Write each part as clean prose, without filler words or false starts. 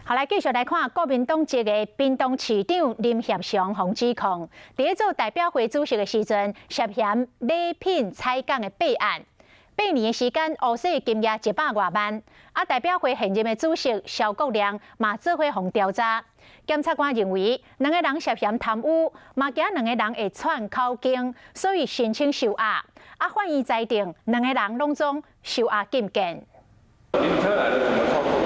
后来继续来看国民党籍的屏东市长林协祥洪指控，伫做代表会主席的时阵，涉嫌礼品采购的弊案。8年的时间，乌洗金额100多万。代表会现任的主席萧国良嘛做伙互调查。检察官认为，两个人涉嫌贪污，嘛惊两个人会串口径，所以申请收押。法院裁定两个人拢总收押禁见。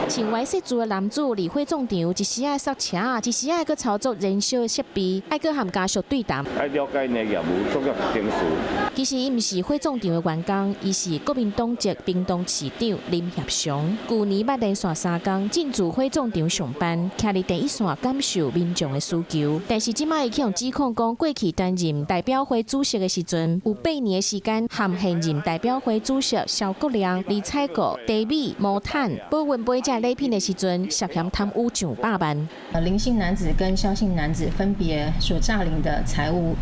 穿白色住的男子离会总场，一时爱塞车，一时爱去操作燃烧设备，爱去和家属对谈。爱了解呢业务作业定数。其实伊毋是会总场的员工，伊是国民党籍屏东市长林协祥。去年捌连续3天进驻会总场上班，徛伫第一线感受民众的需求。但是即摆伊向指控讲，过去担任代表会主席的时阵，有8年的时间，和现任代表会主席萧国良伫采购茶米、毛毯、保温杯这礼品的时阵，涉嫌贪污上100万。林姓男子跟萧姓男子分别所诈领的财物，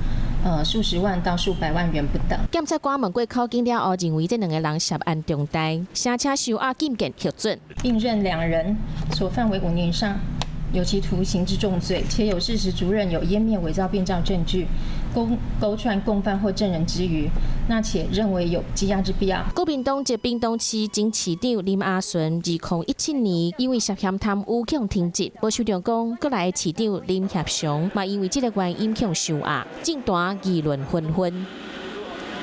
数十万到数百万元不等。检察官问过口径了后，认为这两个人涉案重大，申请收押禁见核准，并认两人所犯为5年以上有期徒刑之重罪，且有事实足认有湮灭、伪造、变造证据、勾串共犯或证人之余，那且认为有羁押之必要。国民党籍屏东市前市长林阿顺，2017年因为涉嫌贪污向停职，无受长讲，国内的市长林协祥嘛因为这个原因向收押，政坛议论纷纷。